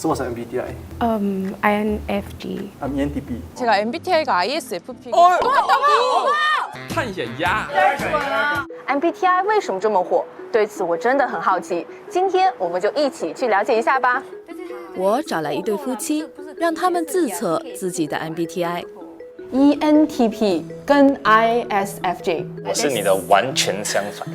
什么是 MBTI？ INFJ。 ENTP。 제가 MBTI가 ISFP. 探险家。 MBTI 为什么这么火？对此我真的很好奇。今天我们就一起去了解一下吧。我找来一对夫妻，让他们自测自己的 MBTI。 ENTP 跟 ISFJ。 我是你的完全相反。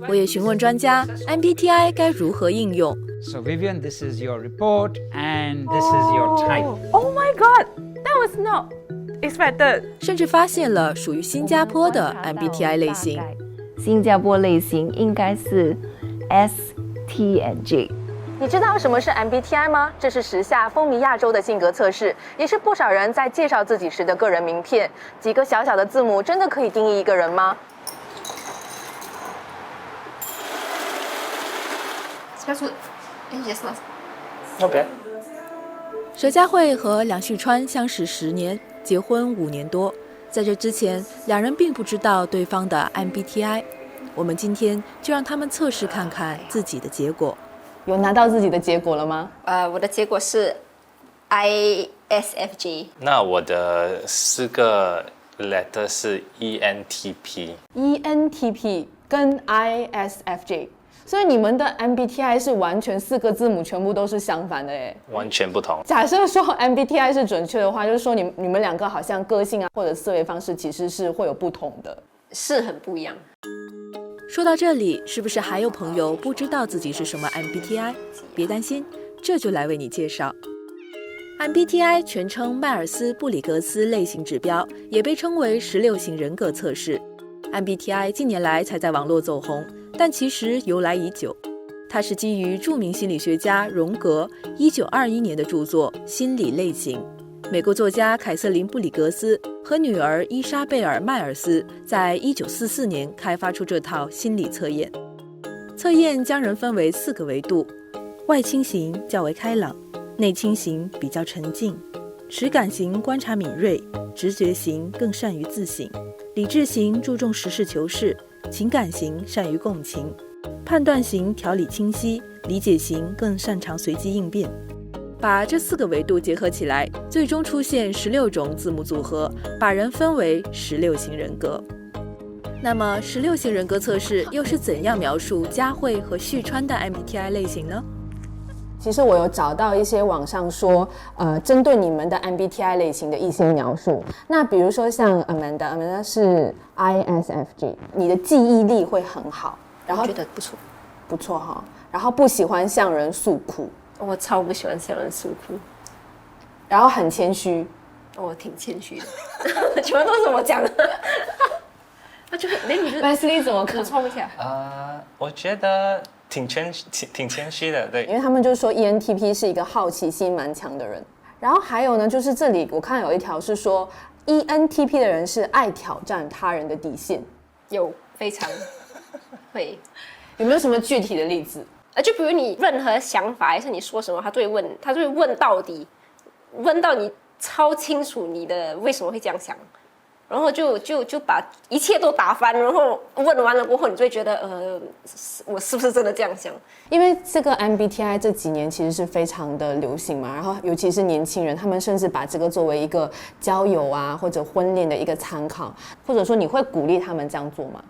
我也询问专家 MBTI 该如何应用。 So Vivian, this is your report and this is your type. Oh my god, that was not expected. 甚至发现了属于新加坡的 MBTI 类型。新加坡类型应该是 STNJ。 你知道什么是 MBTI 吗？这是时下风靡亚洲的性格测试，也是不少人在介绍自己时的个人名片。几个小小的字母真的可以定义一个人吗？ OK。佘佳慧和梁旭川相识10年，结婚5年多。在这之前，两人并不知道对方的 MBTI。我们今天就让他们测试看看自己的结果。有拿到自己的结果了吗？我的结果是 ISFJ。 那我的4个 letter 是 ENTP。 ENTP 跟 ISFJ。 所以你们的 MBTI 是完全4个字母全部都是相反的耶，完全不同。假设说 MBTI 是准确的话，就是说你们两个好像个性啊或者思维方式其实是会有不同的，是很不一样。说到这里，是不是还有朋友不知道自己是什么 MBTI？ 别担心，这就来为你介绍。MBTI 全称迈尔斯布里格斯类型指标，也被称为16型人格测试。MBTI 近年来才在网络走红。 但其实由来已久，它是基于著名心理学家荣格1921年的著作《心理类型》。美国作家凯瑟琳·布里格斯和女儿伊莎贝尔·迈尔斯在1944年开发出这套心理测验。测验将人分为4个维度：外倾型较为开朗，内倾型比较沉静，实感型观察敏锐，直觉型更善于自省，理智型注重实事求是。 情感型善于共情，判断型条理清晰，理解型更擅长随机应变。把这4个维度结合起来，最终出现16种字母组合，把人分为16型人格。那么，16型人格测试又是怎样描述佳慧和旭川的 MBTI 类型呢？ 其实我有找到一些网上说，针对你们的 MBTI 类型的一些描述。那比如说像 Amanda 是 ISFJ， 你的记忆力会很好，然后觉得不错，不错哈。然后不喜欢向人诉苦，我超不喜欢向人诉苦。然后很谦虚，我挺谦虚的，全都是我讲的。那就Wesley 怎么看？补充一下。我觉得。 挺谦虚的，对，因为他们就说 ENTP 是一个好奇心蛮强的人，然后还有呢，就是这里我看有一条是说 ENTP 的人是爱挑战他人的底线，有非常会，有没有什么具体的例子？就比如你任何想法还是你说什么，他都会问到底，问到你超清楚你的为什么会这样想。 然后就把一切都打翻，然后问完了过后，你就会觉得，我是不是真的这样想？因为这个 MBTI 这几年其实是非常的流行嘛，然后尤其是年轻人，他们甚至把这个作为一个交友啊或者婚恋的一个参考，或者说你会鼓励他们这样做吗？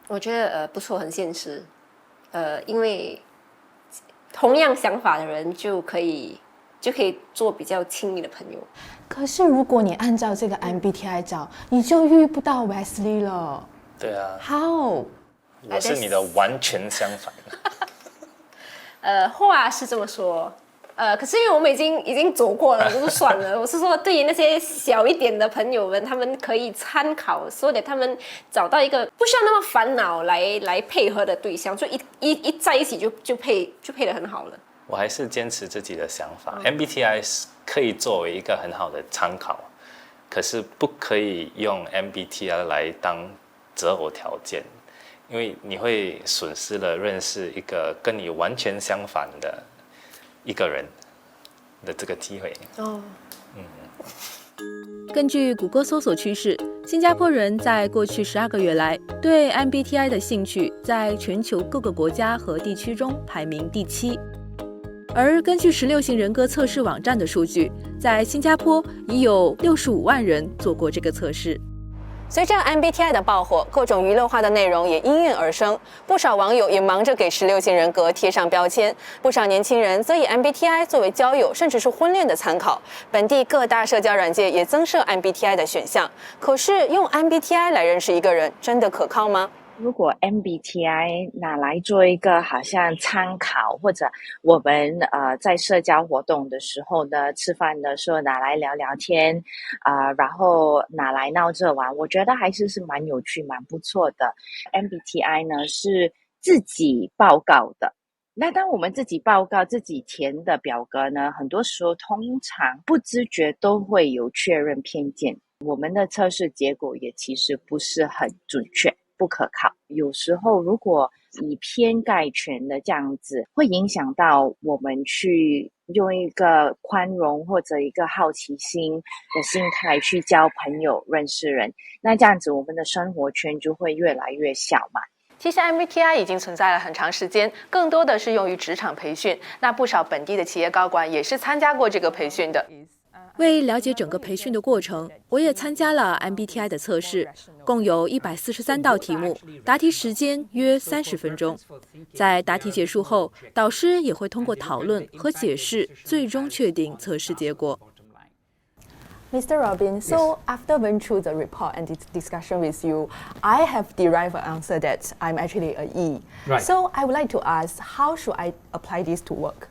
我觉得不错，很现实，因为同样想法的人就可以做比较亲密的朋友。 可是如果你按照这个 MBTI 找，你就遇不到 Wesley 了。对啊。How？ 我是你的完全相反。话是这么说，可是因为我们已经走过了，就算了。我是说，对于那些小一点的朋友们，他们可以参考，所以他们找到一个不需要那么烦恼来配合的对象，就一在一起就配得很好了。我还是坚持自己的想法。MBTI 可以作为一个很好的参考，可是不可以用 MBTI 来当择偶条件，因为你会损失了认识一个跟你完全相反的一个人的这个机会。根据谷歌搜索趋势，新加坡人在过去12个月来对 MBTI 的兴趣在全球各个国家和地区中排名第7。而根据16型人格测试网站的数据，在新加坡已有65万人做过这个测试。随着 MBTI 的爆火，各种娱乐化的内容也应运而生，不少网友也忙着给16型人格贴上标签，不少年轻人则以 MBTI 作为交友甚至是婚恋的参考。本地各大社交软件也增设 MBTI 的选项。可是用 MBTI 来认识一个人，真的可靠吗？如果 MBTI 拿来做一个好像参考，或者我们在社交活动的时候呢，吃饭的时候拿来聊聊天然后拿来闹着玩，我觉得还是蛮有趣蛮不错的。MBTI 呢是自己报告的，那当我们自己报告自己填的表格呢，很多时候通常不自觉都会有确认偏见，我们的测试结果也其实不是很准确不可靠，有时候如果以偏概全的这样子，会影响到我们去用一个宽容或者一个好奇心的心态去交朋友认识人，那这样子我们的生活圈就会越来越小嘛。其实 MBTI 已经存在了很长时间，更多的是用于职场培训，那不少本地的企业高管也是参加过这个培训的。为了解整个培训的过程，我也参加了 MBTI 的测试，共有143道题目，答题时间约30分钟。在答题结束后，导师也会通过讨论和解释，最终确定测试结果。Mr. Robin, so after going through the report and the discussion with you, I have derived an answer that I'm actually a E. Right. So I would like to ask, how should I apply this to work?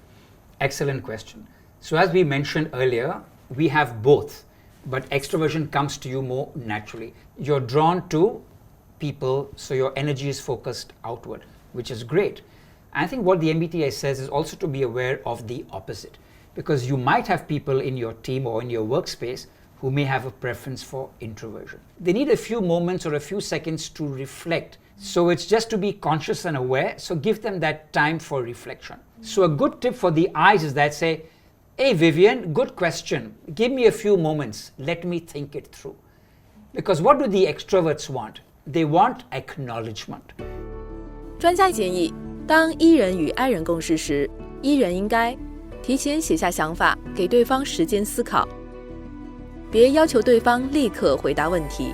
Excellent question. So as we mentioned earlier, we have both, but extroversion comes to you more naturally. You're drawn to people, so your energy is focused outward, which is great. I think what the MBTI says is also to be aware of the opposite, because you might have people in your team or in your workspace who may have a preference for introversion. They need a few moments or a few seconds to reflect. So it's just to be conscious and aware, so give them that time for reflection. So a good tip for the eyes is that say, hey Vivian, good question. Give me a few moments. Let me think it through. Because what do the extroverts want? They want acknowledgement. 专家建议，当E人与I人共事时，E人应该提前写下想法，给对方时间思考，别要求对方立刻回答问题，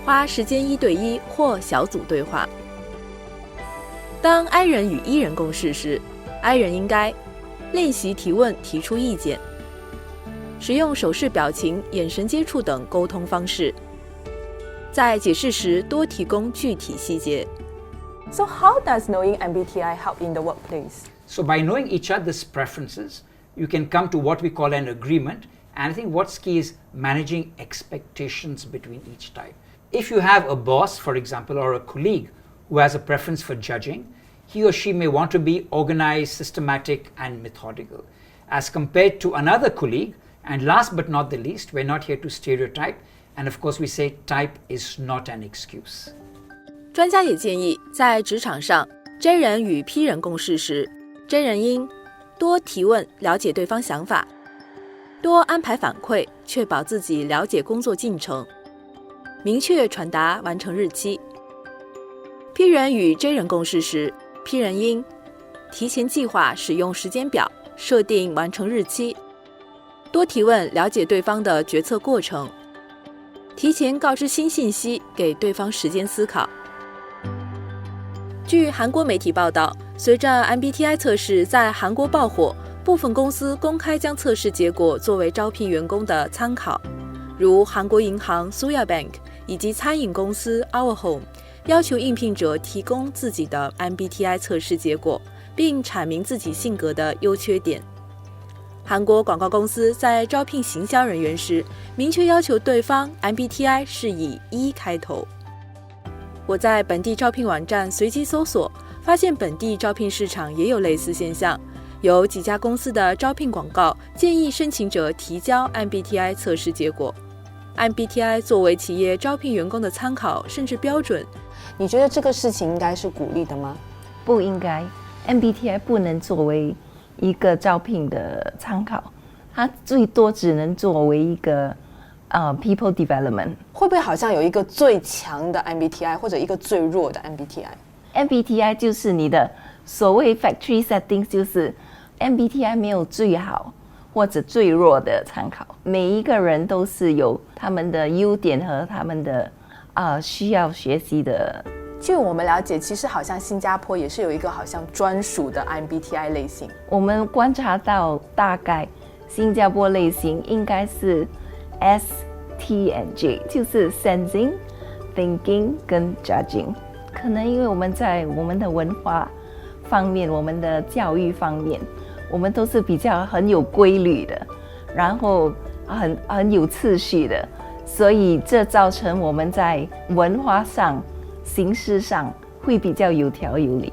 花时间1对1或小组对话。当I人与E人共事时，I人应该练习提问，提出意见，使用手势表情、眼神接触等沟通方式，在解释时多提供具体细节。So how does knowing MBTI help in the workplace? So by knowing each other's preferences, you can come to what we call an agreement. And I think what's key is managing expectations between each type. If you have a boss, for example, or a colleague who has a preference for judging, he or she may want to be organized, systematic, and methodical, as compared to another colleague. And last but not the least, we're not here to stereotype. And of course, we say type is not an excuse. 专家也建议，在职场上 ，J 人与 P 人共事时 ，J 人应多提问，了解对方想法，多安排反馈，确保自己了解工作进程，明确传达完成日期。P 人与 J 人共事时 ，P 人应提前计划使用时间表，设定完成日期，多提问，了解对方的决策过程，提前告知新信息，给对方时间思考。据韩国媒体报道，随着 MBTI 测试在韩国爆火，部分公司公开将测试结果作为招聘员工的参考，如韩国银行 Suya Bank 以及餐饮公司 Our Home， 要求应聘者提供自己的 MBTI 测试结果，并阐明自己性格的优缺点。韩国广告公司在招聘行销人员时，明确要求对方 MBTI 是以E开头。我在本地招聘网站随机搜索，发现本地招聘市场也有类似现象，有几家公司的招聘广告建议申请者提交 MBTI 测试结果。MBTI 作为企业招聘员工的参考甚至标准，你觉得这个事情应该是鼓励的吗？不应该 ，MBTI 不能作为一个招聘的参考，它最多只能作为一个people development。会不会好像有一个最强的 MBTI 或者一个最弱的 MBTI？MBTI 就是你的所谓 factory settings， 就是 MBTI 没有最好或者最弱的参考，每一个人都是有他们的优点和他们的需要学习的。据我们了解，其实好像新加坡也是有一个好像专属的 MBTI 类型。我们观察到，大概新加坡类型应该是 S、T、J， 就是 Sensing、Thinking 跟 Judging。可能因为我们在我们的文化方面，我们的教育方面，我们都是比较很有规律的，然后很有次序的，所以这造成我们在文化上、形式上会比较有条有理。